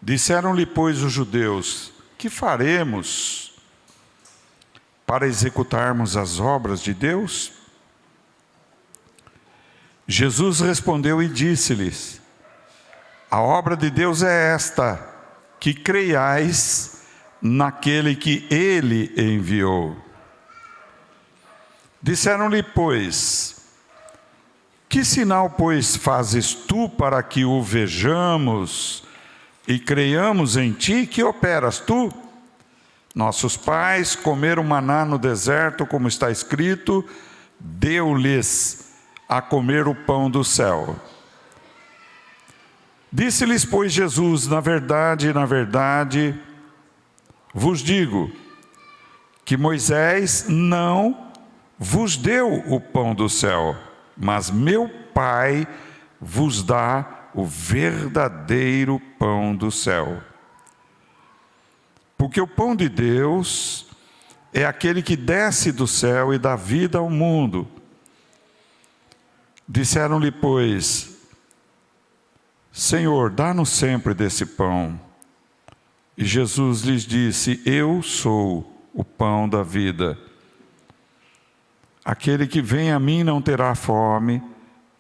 Disseram-lhe, pois, os judeus: que faremos para executarmos as obras de Deus? Jesus respondeu e disse-lhes: a obra de Deus é esta, que creiais naquele que Ele enviou. Disseram-lhe, pois: que sinal, pois, fazes tu para que o vejamos e creiamos em ti? Que operas tu? Nossos pais comeram maná no deserto, como está escrito: deu-lhes a comer o pão do céu. Disse-lhes, pois, Jesus: na verdade, vos digo que Moisés não vos deu o pão do céu, mas meu Pai vos dá o verdadeiro pão do céu. Porque o pão de Deus é aquele que desce do céu e dá vida ao mundo. Disseram-lhe, pois: Senhor, dá-nos sempre desse pão. E Jesus lhes disse: eu sou o pão da vida. Aquele que vem a mim não terá fome,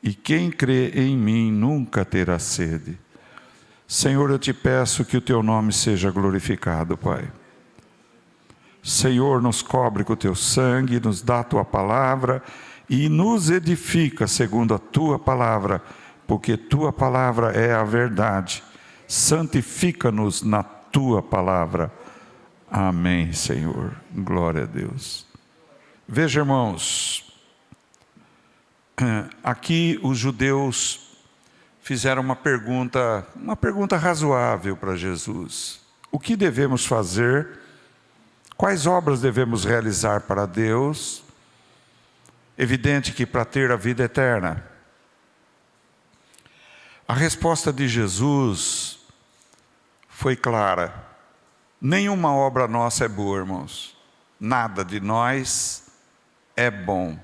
e quem crê em mim nunca terá sede. Senhor, eu te peço que o teu nome seja glorificado, Pai. Senhor, nos cobre com o teu sangue, nos dá a tua palavra e nos edifica segundo a tua palavra, porque tua palavra é a verdade. Santifica-nos na tua palavra. Amém, Senhor. Glória a Deus. Veja, irmãos, aqui os judeus fizeram uma pergunta razoável para Jesus. O que devemos fazer? Quais obras devemos realizar para Deus? Evidente que para ter a vida eterna. A resposta de Jesus foi clara. Nenhuma obra nossa é boa, irmãos. Nada de nós é bom.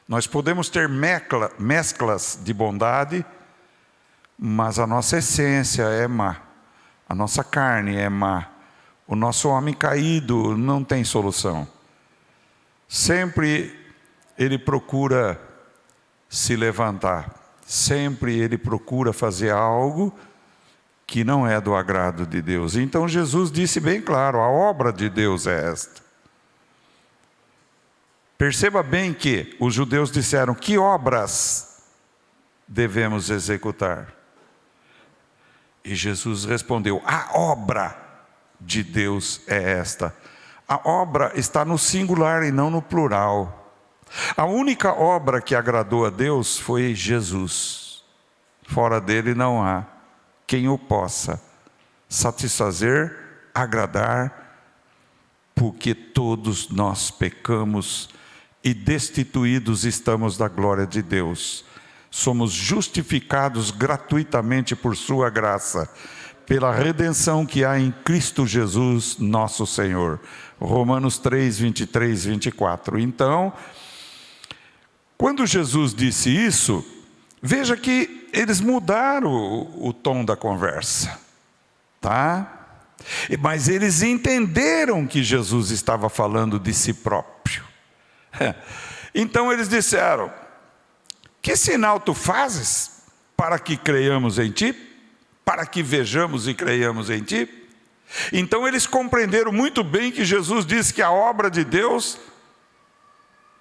Nós podemos ter mesclas de bondade, mas a nossa essência é má. A nossa carne é má. O nosso homem caído não tem solução. Sempre ele procura se levantar. Sempre ele procura fazer algo que não é do agrado de Deus. Então Jesus disse bem claro: a obra de Deus é esta. Perceba bem que os judeus disseram: que obras devemos executar? E Jesus respondeu: a obra de Deus é esta. A obra está no singular e não no plural. A única obra que agradou a Deus foi Jesus. Fora dele não há quem o possa satisfazer, agradar, porque todos nós pecamos e destituídos estamos da glória de Deus. Somos justificados gratuitamente por sua graça, pela redenção que há em Cristo Jesus, nosso Senhor. Romanos 3, 23, 24. Então, quando Jesus disse isso, veja que eles mudaram o tom da conversa, tá? Mas eles entenderam que Jesus estava falando de si próprio. Então eles disseram: que sinal tu fazes para que creiamos em ti? Para que vejamos e creiamos em ti? Então eles compreenderam muito bem que Jesus disse que a obra de Deus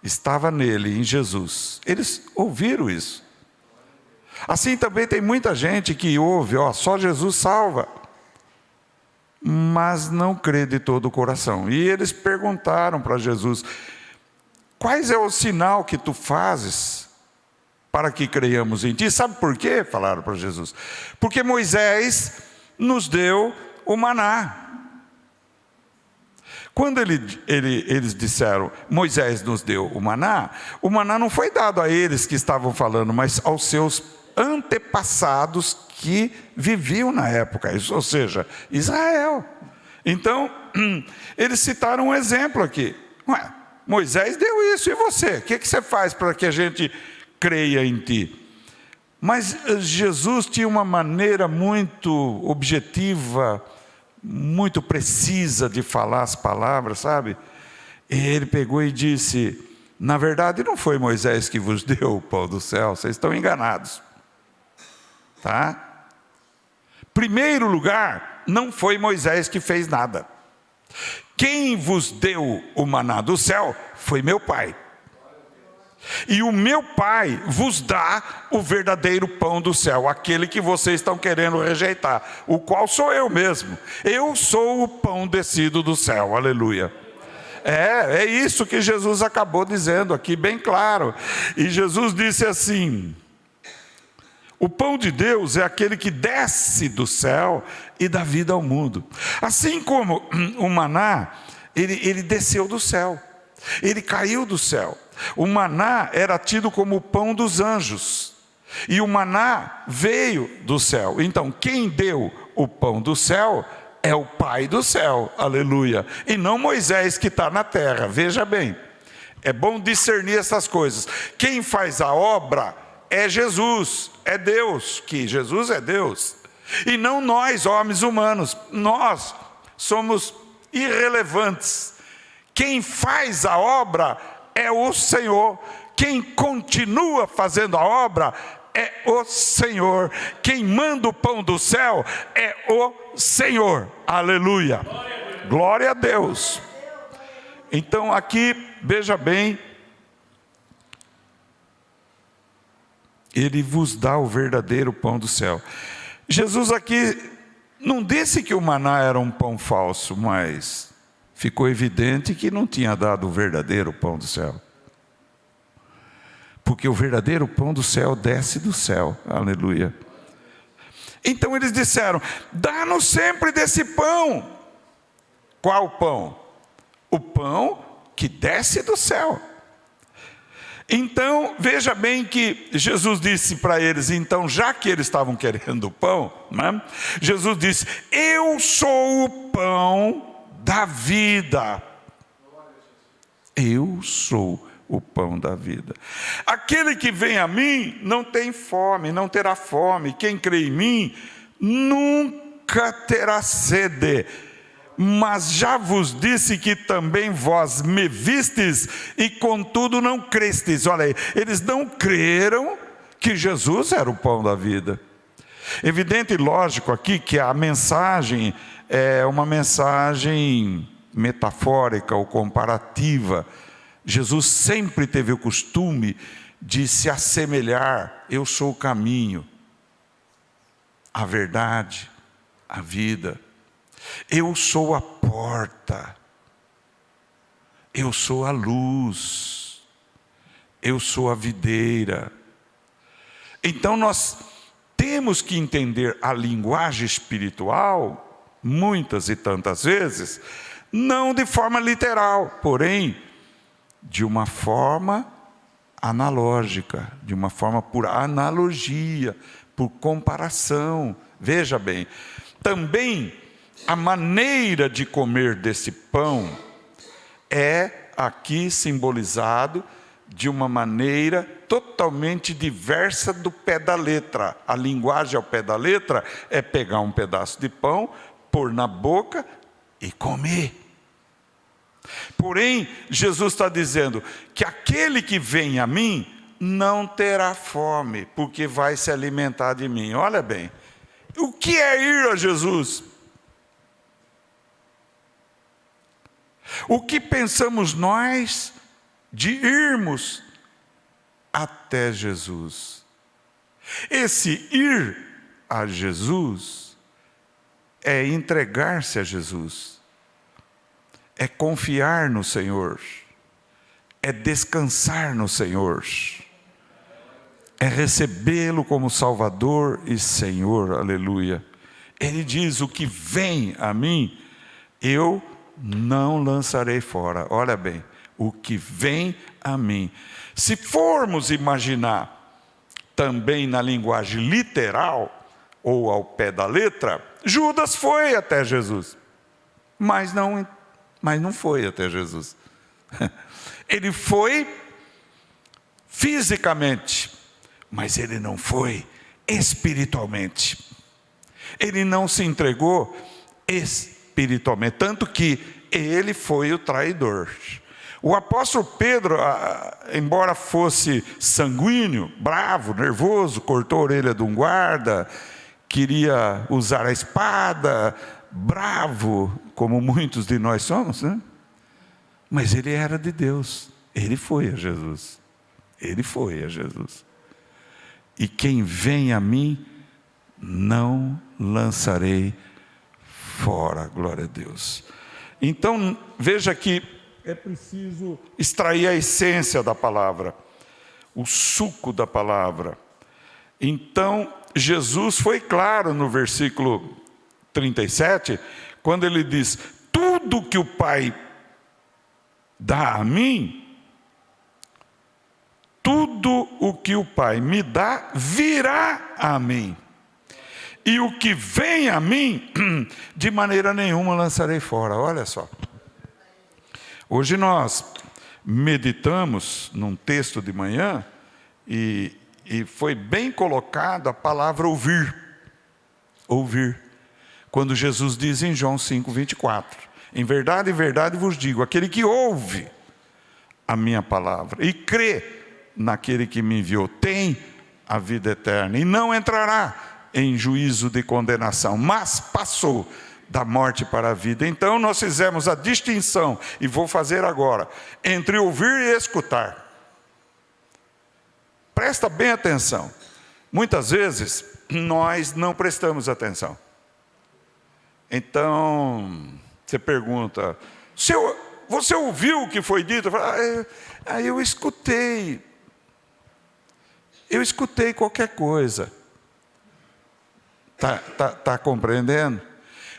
estava nele, em Jesus. Eles ouviram isso. Assim também tem muita gente que ouve: só Jesus salva, mas não crê de todo o coração. E eles perguntaram para Jesus: quais é o sinal que tu fazes para que creiamos em ti? Sabe por quê? Falaram para Jesus: porque Moisés nos deu o maná. Quando eles disseram: Moisés nos deu o maná não foi dado a eles que estavam falando, mas aos seus antepassados que viviam na época, ou seja, Israel. Então, eles citaram um exemplo aqui. Moisés deu isso, e você? O que você faz para que a gente creia em ti? Mas Jesus tinha uma maneira muito objetiva, muito precisa de falar as palavras, sabe? E ele pegou e disse: na verdade não foi Moisés que vos deu o pão do céu, vocês estão enganados. Tá? Primeiro lugar, não foi Moisés que fez nada. Quem vos deu o maná do céu foi meu Pai. E o meu Pai vos dá o verdadeiro pão do céu, aquele que vocês estão querendo rejeitar, o qual sou eu mesmo. Eu sou o pão descido do céu, aleluia. É isso que Jesus acabou dizendo aqui, bem claro. E Jesus disse assim: o pão de Deus é aquele que desce do céu e dá vida ao mundo. Assim como o maná, ele desceu do céu, ele caiu do céu. O maná era tido como o pão dos anjos, e o maná veio do céu. Então, quem deu o pão do céu é o Pai do céu, aleluia, e não Moisés que está na terra. Veja bem, é bom discernir essas coisas. Quem faz a obra é Jesus, é Deus, que Jesus é Deus, e não nós, homens humanos. Nós somos irrelevantes. Quem faz a obra é o Senhor. Quem continua fazendo a obra é o Senhor. Quem manda o pão do céu é o Senhor, aleluia, glória a Deus. Então aqui, veja bem, ele vos dá o verdadeiro pão do céu. Jesus aqui não disse que o maná era um pão falso, mas ficou evidente que não tinha dado o verdadeiro pão do céu. Porque o verdadeiro pão do céu desce do céu, aleluia. Então eles disseram: dá-nos sempre desse pão. Qual pão? O pão que desce do céu. Então, veja bem que Jesus disse para eles, então, já que eles estavam querendo o pão, né? Jesus disse: eu sou o pão da vida. Eu sou o pão da vida. Aquele que vem a mim não tem fome, não terá fome. Quem crê em mim nunca terá sede. Mas já vos disse que também vós me vistes e contudo não crestes. Olha aí, eles não creram que Jesus era o pão da vida. Evidente e lógico aqui que a mensagem é uma mensagem metafórica ou comparativa. Jesus sempre teve o costume de se assemelhar: eu sou o caminho, a verdade, a vida. Eu sou a porta, eu sou a luz, eu sou a videira. Então nós temos que entender a linguagem espiritual, muitas e tantas vezes, não de forma literal, porém, de uma forma analógica, de uma forma por analogia, por comparação. Veja bem, também a maneira de comer desse pão é aqui simbolizado de uma maneira totalmente diversa do pé da letra. A linguagem ao pé da letra é pegar um pedaço de pão, pôr na boca e comer. Porém, Jesus está dizendo que aquele que vem a mim não terá fome, porque vai se alimentar de mim. Olha bem, o que é ir a Jesus? O que pensamos nós de irmos até Jesus? Esse ir a Jesus é entregar-se a Jesus, é confiar no Senhor, é descansar no Senhor, é recebê-lo como Salvador e Senhor, aleluia. Ele diz: o que vem a mim, eu não lançarei fora. Olha bem, o que vem a mim. Se formos imaginar também na linguagem literal, ou ao pé da letra, Judas foi até Jesus, mas não foi até Jesus. Ele foi fisicamente, mas ele não foi espiritualmente. Ele não se entregou espiritualmente, tanto que ele foi o traidor. O apóstolo Pedro, embora fosse sanguíneo, bravo, nervoso, cortou a orelha de um guarda, queria usar a espada, bravo, como muitos de nós somos, né? Mas ele era de Deus, ele foi a Jesus. Ele foi a Jesus. E quem vem a mim, não lançarei fora. Glória a Deus. Então, veja que é preciso extrair a essência da palavra, o suco da palavra. Então, Jesus foi claro no versículo 37, quando ele diz: tudo que o Pai dá a mim, tudo o que o Pai me dá, virá a mim. E o que vem a mim, de maneira nenhuma lançarei fora. Olha só. Hoje nós meditamos num texto de manhã, e foi bem colocada a palavra ouvir. Ouvir. Quando Jesus diz em João 5:24: em verdade vos digo, aquele que ouve a minha palavra e crê naquele que me enviou, tem a vida eterna, e não entrará em juízo de condenação, mas passou da morte para a vida. Então nós fizemos a distinção, e vou fazer agora, entre ouvir e escutar. Presta bem atenção. Muitas vezes nós não prestamos atenção. Então você pergunta: você ouviu o que foi dito? Eu escutei. Eu escutei qualquer coisa. Tá compreendendo?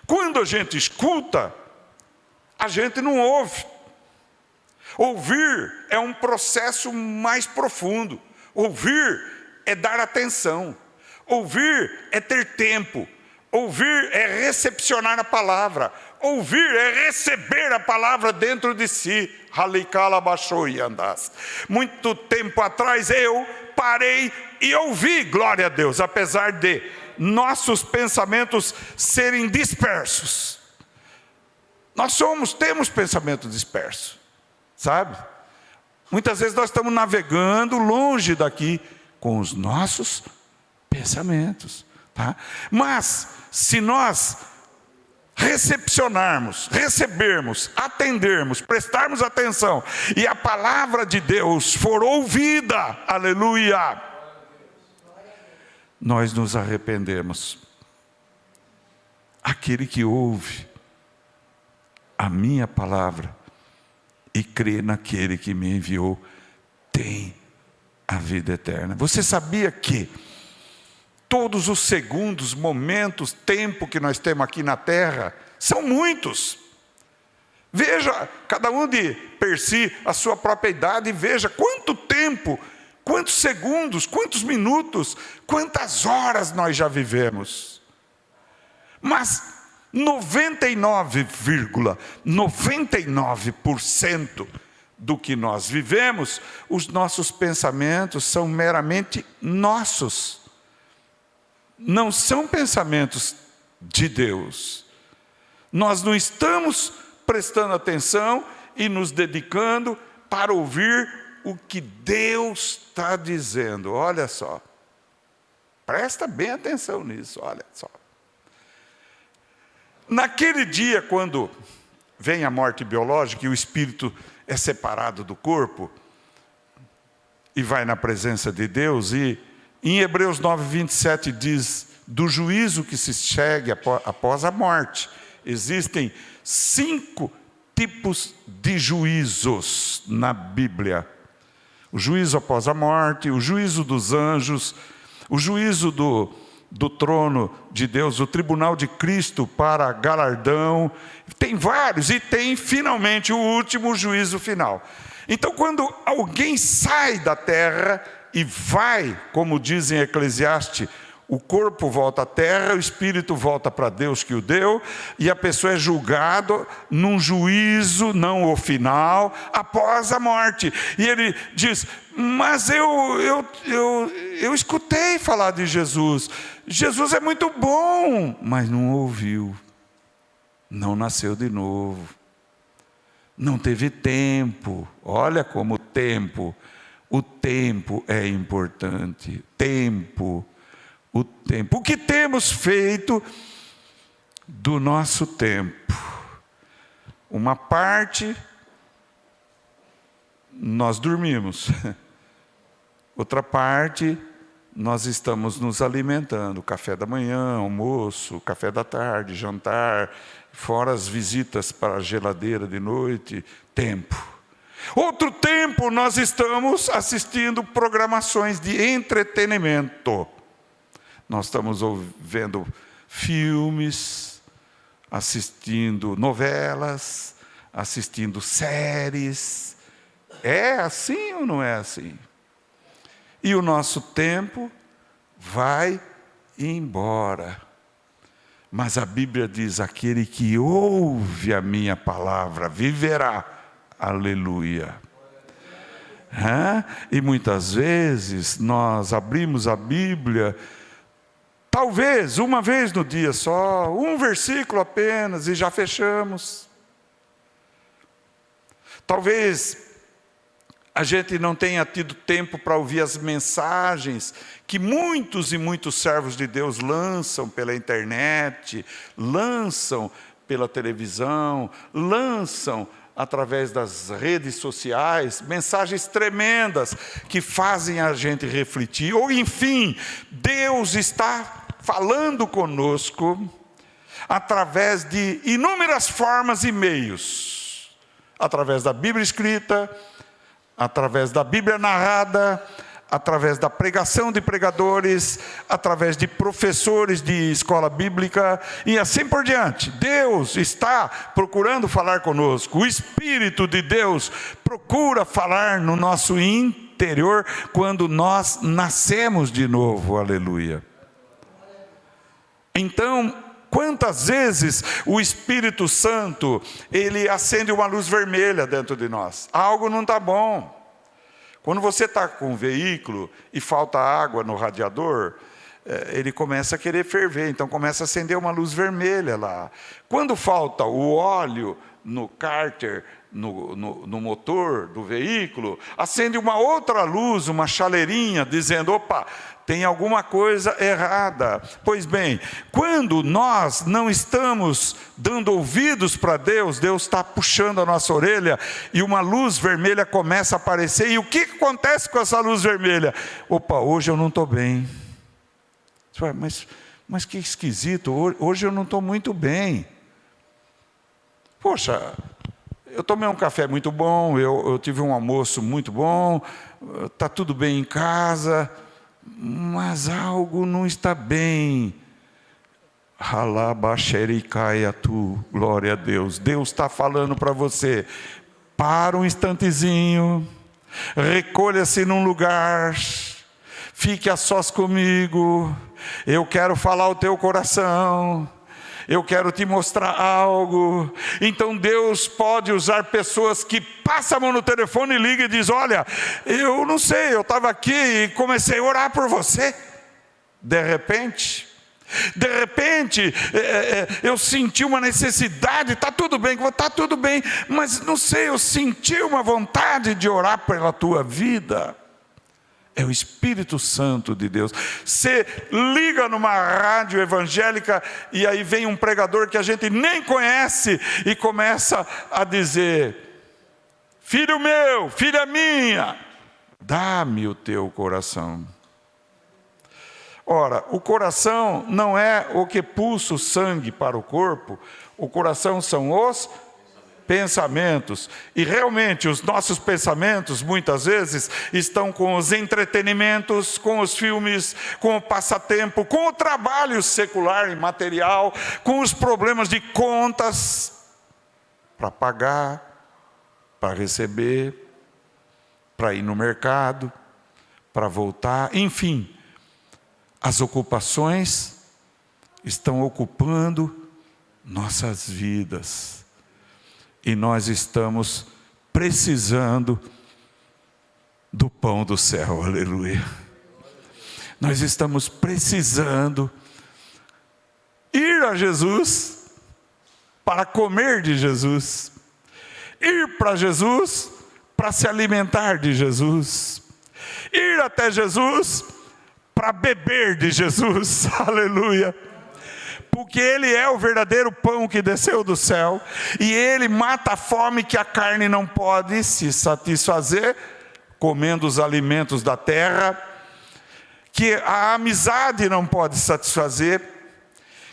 Quando a gente escuta, a gente não ouve. Ouvir é um processo mais profundo. Ouvir é dar atenção. Ouvir é ter tempo. Ouvir é recepcionar a palavra. Ouvir é receber a palavra dentro de si. Muito tempo atrás eu parei e ouvi, glória a Deus, apesar de nossos pensamentos serem dispersos. Nós temos pensamento disperso, sabe? Muitas vezes nós estamos navegando longe daqui com os nossos pensamentos, tá? Mas se nós recebermos, atendermos, prestarmos atenção, e a palavra de Deus for ouvida, aleluia, nós nos arrependemos. Aquele que ouve a minha palavra e crê naquele que me enviou, tem a vida eterna. Você sabia que todos os segundos, momentos, tempo que nós temos aqui na terra, são muitos. Veja, cada um de per si, a sua própria idade, e veja quanto tempo, quantos segundos, quantos minutos, quantas horas nós já vivemos. Mas 99,99% do que nós vivemos, os nossos pensamentos são meramente nossos. Não são pensamentos de Deus. Nós não estamos prestando atenção e nos dedicando para ouvir o que Deus está dizendo. Olha só, presta bem atenção nisso, olha só. Naquele dia, quando vem a morte biológica e o espírito é separado do corpo e vai na presença de Deus, e em Hebreus 9:27 diz do juízo que se segue após a morte. Existem 5 tipos de juízos na Bíblia: o juízo após a morte, o juízo dos anjos, o juízo do trono de Deus, o tribunal de Cristo para galardão. Tem vários, e tem finalmente o último juízo final. Então, quando alguém sai da terra e vai, como diz em Eclesiastes, O corpo volta à terra, o espírito volta para Deus que o deu, e a pessoa é julgada num juízo, não o final, após a morte. E ele diz: mas eu escutei falar de Jesus. Jesus é muito bom, mas não ouviu, não nasceu de novo, não teve tempo. Olha como o tempo é importante. O tempo. O que temos feito do nosso tempo? Uma parte nós dormimos, outra parte nós estamos nos alimentando, café da manhã, almoço, café da tarde, jantar, fora as visitas para a geladeira de noite, tempo. Outro tempo nós estamos assistindo programações de entretenimento. Nós estamos vendo filmes, assistindo novelas, assistindo séries. É assim ou não é assim? E o nosso tempo vai embora. Mas a Bíblia diz: aquele que ouve a minha palavra viverá. Aleluia. E muitas vezes nós abrimos a Bíblia, talvez uma vez no dia só, um versículo apenas, e já fechamos. Talvez a gente não tenha tido tempo para ouvir as mensagens que muitos e muitos servos de Deus lançam pela internet, lançam pela televisão, lançam através das redes sociais, mensagens tremendas que fazem a gente refletir. Ou enfim, Deus está falando conosco através de inúmeras formas e meios. Através da Bíblia escrita, através da Bíblia narrada, através da pregação de pregadores, através de professores de escola bíblica e assim por diante. Deus está procurando falar conosco. O Espírito de Deus procura falar no nosso interior quando nós nascemos de novo. Aleluia. Então, quantas vezes o Espírito Santo, ele acende uma luz vermelha dentro de nós? Algo não está bom. Quando você está com um veículo e falta água no radiador, ele começa a querer ferver, então começa a acender uma luz vermelha lá. Quando falta o óleo no cárter, no motor do veículo, acende uma outra luz, uma chaleirinha, dizendo: opa, tem alguma coisa errada. Pois bem, quando nós não estamos dando ouvidos para Deus, Deus está puxando a nossa orelha e uma luz vermelha começa a aparecer. E o que acontece com essa luz vermelha? Opa, hoje eu não estou bem. Mas que esquisito, hoje eu não estou muito bem. Poxa, eu tomei um café muito bom, eu tive um almoço muito bom, está tudo bem em casa, mas algo não está bem. Ralabaxericaiatu, glória a Deus. Deus está falando para você: para um instantezinho, recolha-se num lugar, fique a sós comigo, eu quero falar ao teu coração, eu quero te mostrar algo. Então Deus pode usar pessoas que passam a mão no telefone e ligam e dizem: olha, eu não sei, eu estava aqui e comecei a orar por você. De repente, eu senti uma necessidade. Está tudo bem, mas não sei, eu senti uma vontade de orar pela tua vida. É o Espírito Santo de Deus. Você liga numa rádio evangélica e aí vem um pregador que a gente nem conhece e começa a dizer: filho meu, filha minha, dá-me o teu coração. Ora, o coração não é o que pulsa o sangue para o corpo, o coração são os pensamentos. E realmente os nossos pensamentos muitas vezes estão com os entretenimentos, com os filmes, com o passatempo, com o trabalho secular e material, com os problemas de contas para pagar, para receber, para ir no mercado, para voltar, enfim. As ocupações estão ocupando nossas vidas. E nós estamos precisando do pão do céu, aleluia. Nós estamos precisando ir a Jesus para comer de Jesus, ir para Jesus para se alimentar de Jesus, ir até Jesus para beber de Jesus, aleluia. Porque Ele é o verdadeiro pão que desceu do céu, e Ele mata a fome que a carne não pode se satisfazer, comendo os alimentos da terra, que a amizade não pode satisfazer,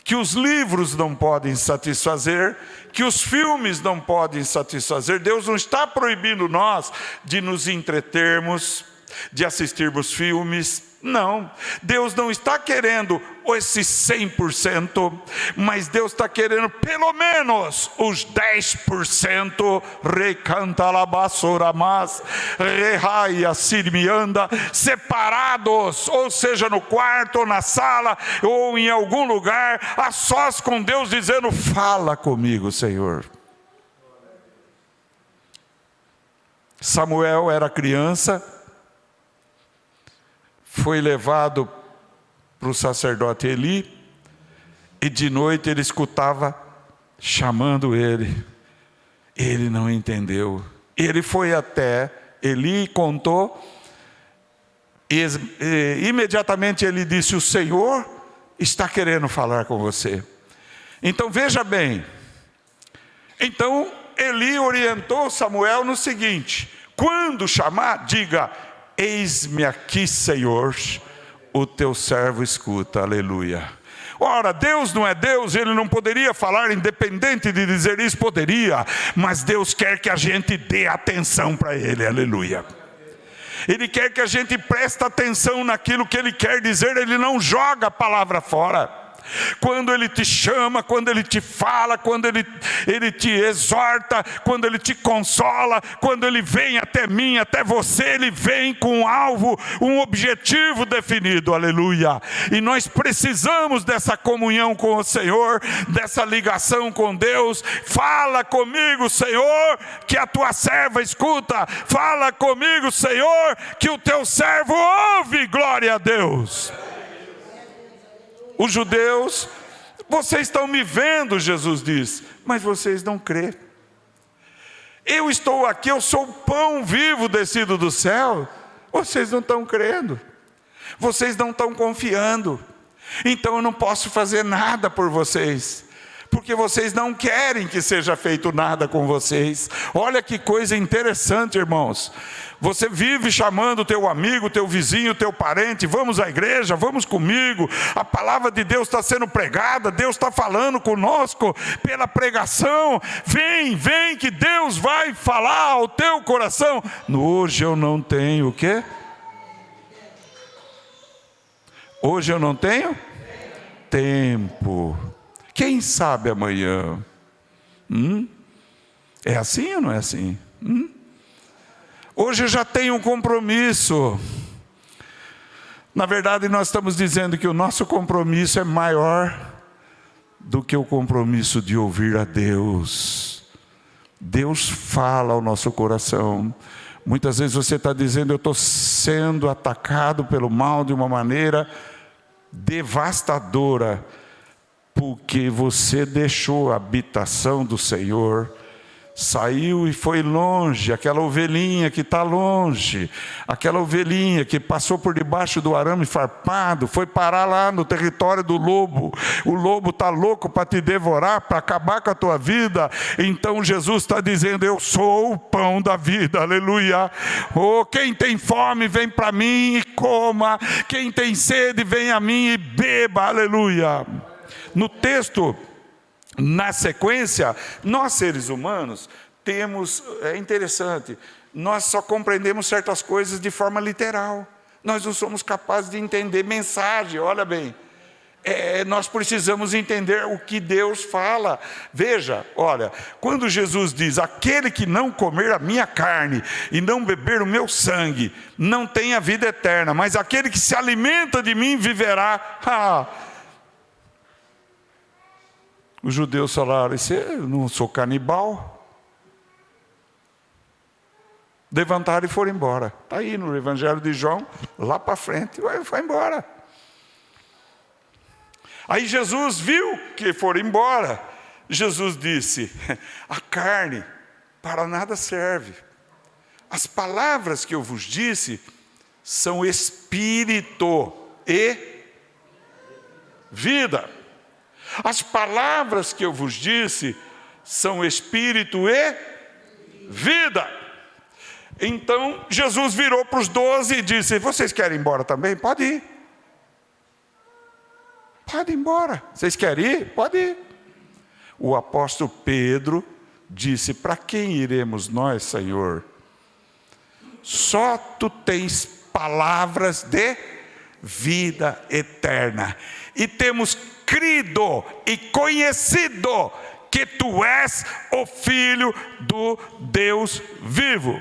que os livros não podem satisfazer, que os filmes não podem satisfazer. Deus não está proibindo nós de nos entretermos, de assistirmos filmes. Não, Deus não está querendo esse 100%, mas Deus está querendo pelo menos os 10%, recantalabasoramas, rehaia sirmianda, separados, ou seja, no quarto, ou na sala, ou em algum lugar, a sós com Deus, dizendo: fala comigo, Senhor. Samuel era criança, foi levado para o sacerdote Eli, e de noite ele escutava chamando ele. Ele não entendeu. Ele foi até Eli e contou, e imediatamente ele disse: o Senhor está querendo falar com você. Então veja bem, então Eli orientou Samuel no seguinte: quando chamar, diga: eis-me aqui, Senhor, o teu servo escuta, aleluia. Ora, Deus não é Deus, Ele não poderia falar, independente de dizer isso, poderia, mas Deus quer que a gente dê atenção para Ele, aleluia. Ele quer que a gente preste atenção naquilo que Ele quer dizer, Ele não joga a palavra fora. Quando Ele te chama, quando Ele te fala, quando Ele te exorta, quando Ele te consola, quando Ele vem até mim, até você, Ele vem com um alvo, um objetivo definido, aleluia. E nós precisamos dessa comunhão com o Senhor, dessa ligação com Deus. Fala comigo, Senhor, que a tua serva escuta. Fala comigo, Senhor, que o teu servo ouve, glória a Deus. Os judeus: vocês estão me vendo, Jesus diz, mas vocês não crêem. Eu estou aqui, eu sou o pão vivo descido do céu. Vocês não estão crendo, vocês não estão confiando. Então eu não posso fazer nada por vocês, porque vocês não querem que seja feito nada com vocês. Olha que coisa interessante, irmãos. Você vive chamando o teu amigo, teu vizinho, teu parente: vamos à igreja, vamos comigo. A palavra de Deus está sendo pregada, Deus está falando conosco pela pregação. Vem, vem que Deus vai falar ao teu coração. Hoje eu não tenho o quê? Hoje eu não tenho tempo. Quem sabe amanhã? É assim ou não é assim? Hoje eu já tenho um compromisso. Na verdade, nós estamos dizendo que o nosso compromisso é maior do que o compromisso de ouvir a Deus. Deus fala ao nosso coração. Muitas vezes você está dizendo: eu estou sendo atacado pelo mal de uma maneira devastadora, porque você deixou a habitação do Senhor, saiu e foi longe. Aquela ovelhinha que está longe, aquela ovelhinha que passou por debaixo do arame farpado, foi parar lá no território do lobo. O lobo está louco para te devorar, para acabar com a tua vida. Então Jesus está dizendo: eu sou o pão da vida, aleluia. Oh, quem tem fome vem para mim e coma, quem tem sede vem a mim e beba, aleluia. No texto, na sequência, nós seres humanos temos, é interessante, nós só compreendemos certas coisas de forma literal. Nós não somos capazes de entender mensagem, olha bem. nós precisamos entender o que Deus fala. Veja, olha, quando Jesus diz: aquele que não comer a minha carne e não beber o meu sangue, não tem a vida eterna, mas aquele que se alimenta de mim viverá. Os judeus falaram: eu não sou canibal. Levantaram e foram embora. Está aí no Evangelho de João, lá para frente, foi embora. Aí Jesus viu que foram embora. Jesus disse: a carne para nada serve. As palavras que eu vos disse são espírito e vida. As palavras que eu vos disse são espírito e vida. Então Jesus virou para os 12 e disse: vocês querem ir embora também? Pode ir. Pode ir embora. Vocês querem ir? Pode ir. O apóstolo Pedro disse: para quem iremos nós, Senhor? Só tu tens palavras de vida eterna. E temos crido e conhecido que tu és o Filho do Deus vivo.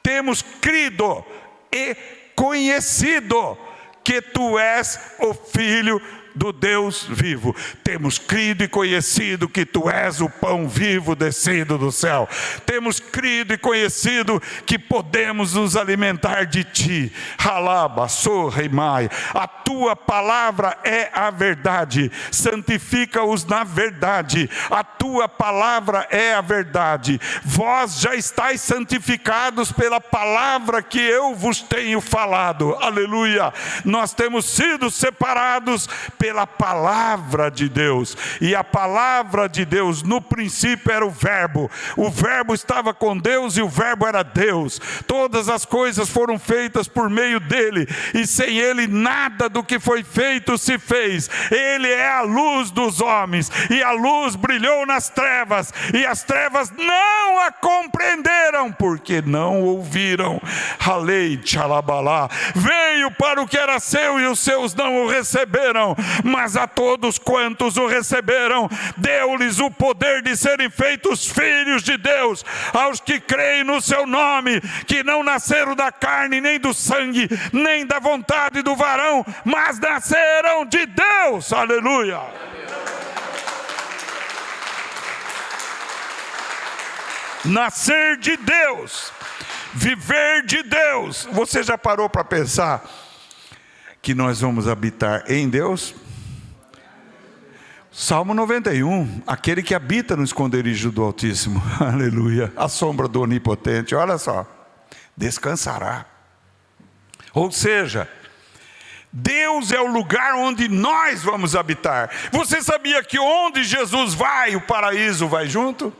Temos crido e conhecido que tu és o Filho do Deus vivo. Temos crido e conhecido que tu és o pão vivo descido do céu. Temos crido e conhecido que podemos nos alimentar de ti. Halaba, sorra e mai. A tua palavra é a verdade. Santifica-os na verdade. A tua palavra é a verdade. Vós já estáis santificados pela palavra que eu vos tenho falado. Aleluia. Nós temos sido separados pela palavra de Deus. E a palavra de Deus no princípio era o verbo estava com Deus e o verbo era Deus. Todas as coisas foram feitas por meio dele, e sem ele nada do que foi feito se fez. Ele é a luz dos homens, e a luz brilhou nas trevas, e as trevas não a compreenderam, porque não ouviram. Halei tchalabalá. Veio para o que era seu e os seus não o receberam, mas a todos quantos o receberam, deu-lhes o poder de serem feitos filhos de Deus, aos que creem no seu nome, que não nasceram da carne, nem do sangue, nem da vontade do varão, mas nasceram de Deus. Aleluia. Nascer de Deus, viver de Deus. Você já parou para pensar que nós vamos habitar em Deus? Salmo 91, aquele que habita no esconderijo do Altíssimo, aleluia, a sombra do Onipotente, olha só, descansará. Ou seja, Deus é o lugar onde nós vamos habitar. Você sabia que onde Jesus vai, o paraíso vai junto?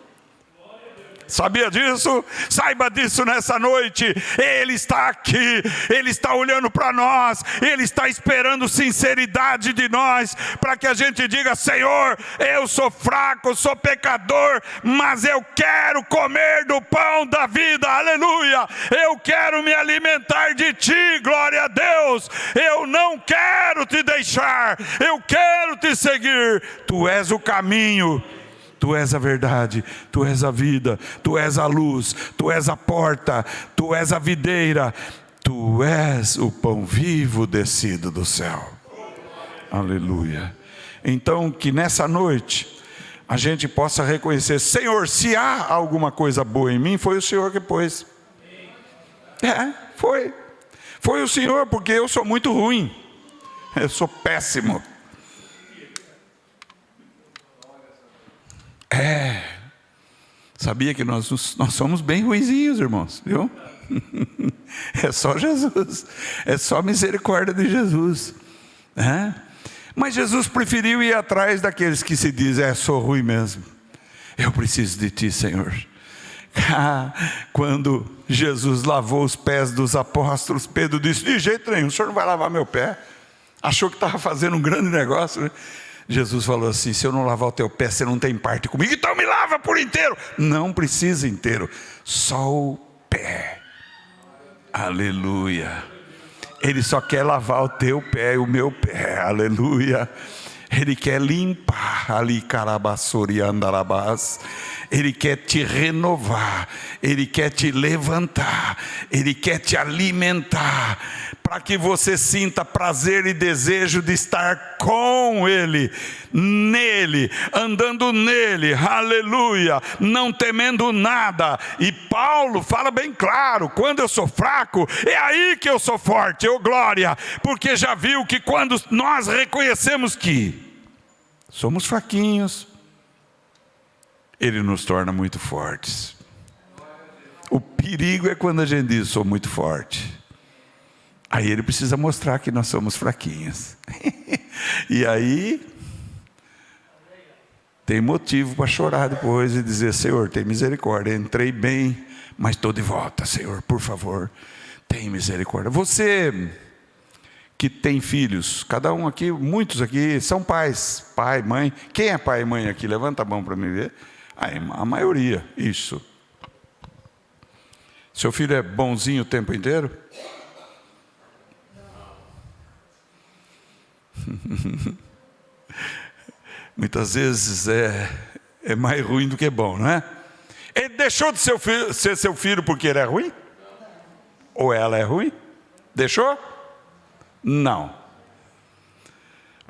Sabia disso? Saiba disso nessa noite. Ele está aqui, Ele está olhando para nós, Ele está esperando sinceridade de nós, para que a gente diga: Senhor, eu sou fraco, sou pecador, mas eu quero comer do pão da vida, aleluia, eu quero me alimentar de Ti, glória a Deus, eu não quero Te deixar, eu quero Te seguir, Tu és o caminho, Tu és a verdade, Tu és a vida, Tu és a luz, Tu és a porta, Tu és a videira, Tu és o pão vivo descido do céu. Aleluia. Então, que nessa noite a gente possa reconhecer: Senhor, se há alguma coisa boa em mim, foi o Senhor que pôs. Foi o Senhor, porque eu sou muito ruim, eu sou péssimo. Sabia que nós somos bem ruinzinhos, irmãos, viu? É só Jesus, é só misericórdia de Jesus, Mas Jesus preferiu ir atrás daqueles que se dizem: sou ruim mesmo, eu preciso de Ti, Senhor. Quando Jesus lavou os pés dos apóstolos, Pedro disse: de jeito nenhum, o Senhor não vai lavar meu pé. Achou que estava fazendo um grande negócio, né? Jesus falou assim: se eu não lavar o teu pé, você não tem parte comigo, então me lava por inteiro. Não precisa inteiro, só o pé. Aleluia. Ele só quer lavar o teu pé e o meu pé, aleluia. Ele quer limpar ali, carabassori andarabás. Ele quer te renovar, Ele quer te levantar, Ele quer te alimentar, para que você sinta prazer e desejo de estar com Ele, nele, andando nele, aleluia, não temendo nada. E Paulo fala bem claro: quando eu sou fraco, é aí que eu sou forte, ô glória, porque já viu que quando nós reconhecemos que somos fraquinhos, Ele nos torna muito fortes. O perigo é quando a gente diz: sou muito forte. Aí Ele precisa mostrar que nós somos fraquinhos. E aí tem motivo para chorar depois e dizer: Senhor, tem misericórdia, entrei bem, mas estou de volta, Senhor, por favor, tem misericórdia. Você que tem filhos, cada um aqui, muitos aqui são pais, pai, mãe. Quem é pai e mãe aqui? Levanta a mão para me ver. A maioria, isso. Seu filho é bonzinho o tempo inteiro? Muitas vezes é mais ruim do que bom, não é? Ele deixou de ser seu filho porque ele é ruim? Ou ela é ruim? Deixou? Não.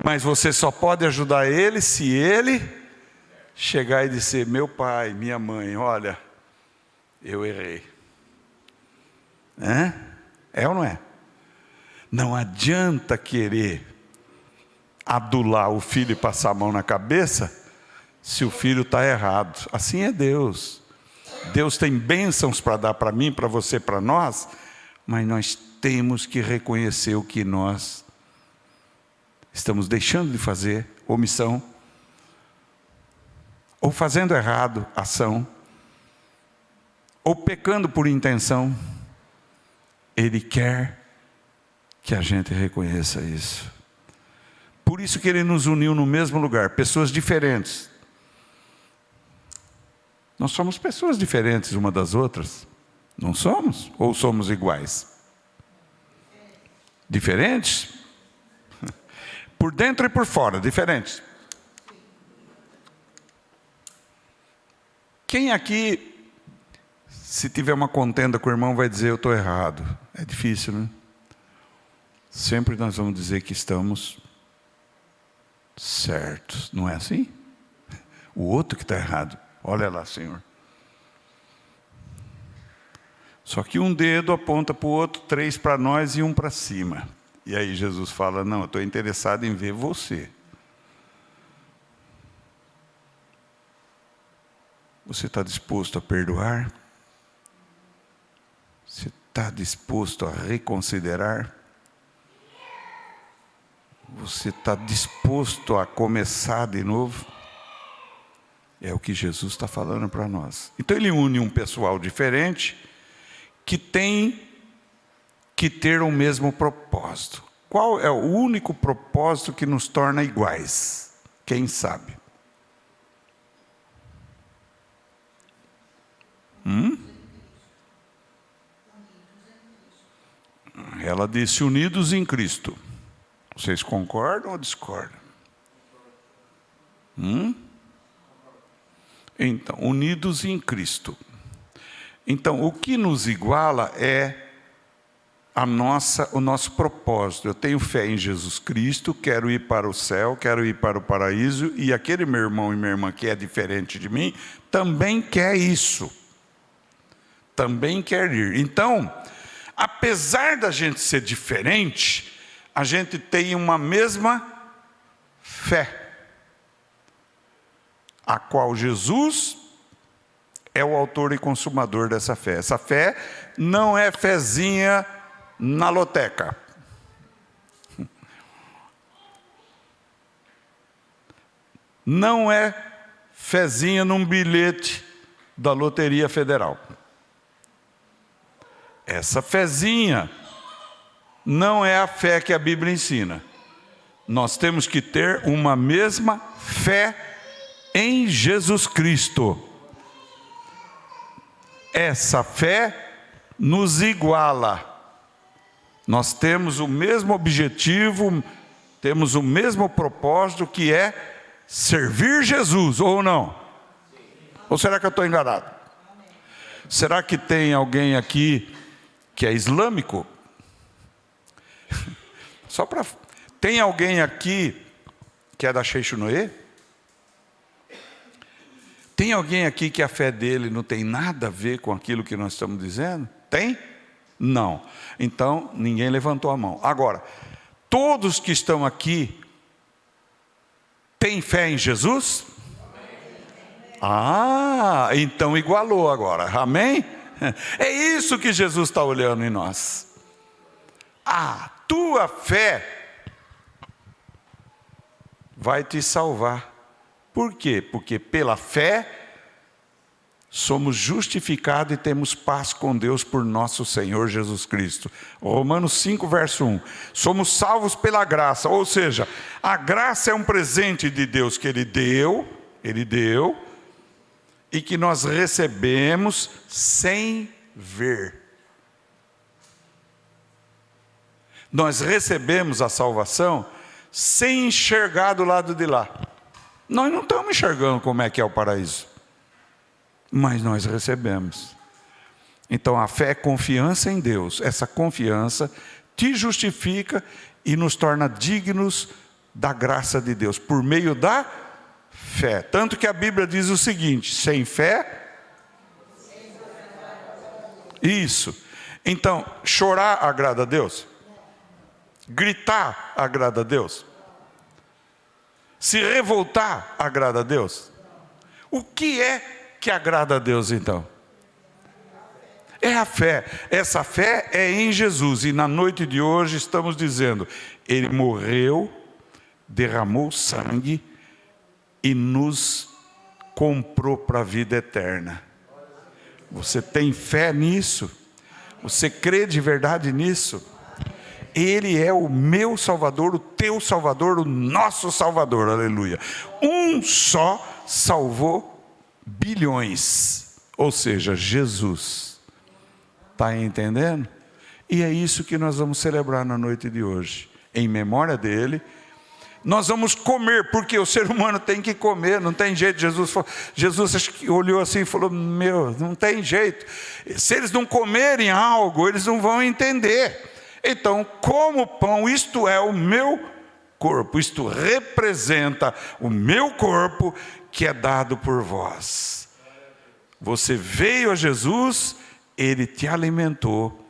Mas você só pode ajudar ele se ele chegar e dizer: meu pai, minha mãe, olha, eu errei. É ou não é? Não adianta querer adular o filho e passar a mão na cabeça se o filho está errado. Assim é Deus. Deus tem bênçãos para dar para mim, para você, para nós, mas nós temos que reconhecer o que nós estamos deixando de fazer, omissão, ou fazendo errado, ação, ou pecando por intenção. Ele quer que a gente reconheça isso. Por isso que Ele nos uniu no mesmo lugar, pessoas diferentes. Nós somos pessoas diferentes uma das outras, não somos? Ou somos iguais? Diferentes? Por dentro e por fora, diferentes. Quem aqui, se tiver uma contenda com o irmão, vai dizer: eu estou errado? É difícil, né? Sempre nós vamos dizer que estamos certos, não é assim? O outro que está errado. Olha lá, Senhor. Só que um dedo aponta para o outro, 3 para nós e 1 para cima. E aí Jesus fala: não, eu estou interessado em ver você. Você está disposto a perdoar? Você está disposto a reconsiderar? Você está disposto a começar de novo? É o que Jesus está falando para nós. Então Ele une um pessoal diferente, que tem que ter o mesmo propósito. Qual é o único propósito que nos torna iguais? Quem sabe? Ela disse: unidos em Cristo. Vocês concordam ou discordam? Então, unidos em Cristo. Então, o que nos iguala é o nosso propósito. Eu tenho fé em Jesus Cristo, quero ir para o céu, quero ir para o paraíso, e aquele meu irmão e minha irmã que é diferente de mim, também quer isso. Também quer ir. Então, apesar da gente ser diferente, a gente tem uma mesma fé, a qual Jesus é o autor e consumador dessa fé. Essa fé não é fezinha na loteca. Não é fezinha num bilhete da Loteria Federal. Essa fezinha não é a fé que a Bíblia ensina. Nós temos que ter uma mesma fé em Jesus Cristo. Essa fé nos iguala. Nós temos o mesmo objetivo, temos o mesmo propósito, que é servir Jesus, ou não? Ou será que eu estou enganado? Será que tem alguém aqui que é islâmico? Tem alguém aqui que é da Sheikh Noé? Tem alguém aqui que a fé dele não tem nada a ver com aquilo que nós estamos dizendo? Tem? Não. Então, ninguém levantou a mão. Agora, todos que estão aqui têm fé em Jesus? Ah, então igualou agora. Amém? É isso que Jesus está olhando em nós. A tua fé vai te salvar. Por quê? Porque pela fé somos justificados e temos paz com Deus por nosso Senhor Jesus Cristo. Romanos 5, verso 1. Somos salvos pela graça, ou seja, a graça é um presente de Deus que Ele deu, e que nós recebemos sem ver. Nós recebemos a salvação sem enxergar do lado de lá. Nós não estamos enxergando como é que é o paraíso, mas nós recebemos. Então a fé é confiança em Deus. Essa confiança te justifica e nos torna dignos da graça de Deus, por meio da fé. Tanto que a Bíblia diz o seguinte: sem fé, isso. Então, chorar agrada a Deus? Gritar agrada a Deus? Se revoltar agrada a Deus? O que é que agrada a Deus então? É a fé. Essa fé é em Jesus. E na noite de hoje estamos dizendo: Ele morreu, derramou sangue e nos comprou para a vida eterna. Você tem fé nisso? Você crê de verdade nisso? Ele é o meu Salvador, o teu Salvador, o nosso Salvador, aleluia. Um só salvou bilhões, ou seja, Jesus. Está entendendo? E é isso que nós vamos celebrar na noite de hoje, em memória dele. Nós vamos comer, porque o ser humano tem que comer, não tem jeito. Jesus acho que olhou assim e falou: não tem jeito. Se eles não comerem algo, eles não vão entender. Então, como pão, isto é o meu corpo, isto representa o meu corpo que é dado por vós. Você veio a Jesus, Ele te alimentou,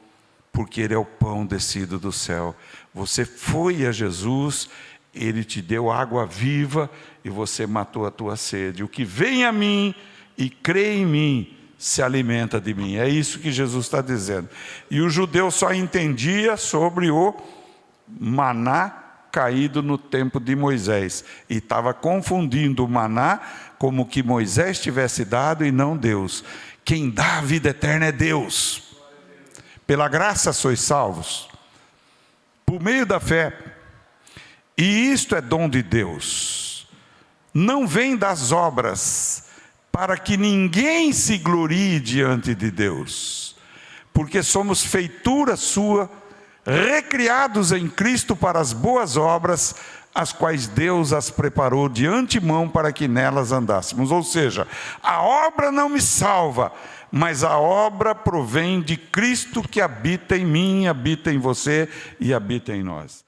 porque Ele é o pão descido do céu. Você foi a Jesus, Ele te deu água viva e você matou a tua sede. O que vem a mim e crê em mim, se alimenta de mim. É isso que Jesus está dizendo. E o judeu só entendia sobre o maná caído no tempo de Moisés. E estava confundindo o maná como que Moisés tivesse dado e não Deus. Quem dá a vida eterna é Deus. Pela graça sois salvos, por meio da fé. E isto é dom de Deus. Não vem das obras, para que ninguém se glorie diante de Deus, porque somos feitura sua, recriados em Cristo para as boas obras, as quais Deus as preparou de antemão para que nelas andássemos. Ou seja, a obra não me salva, mas a obra provém de Cristo que habita em mim, habita em você e habita em nós.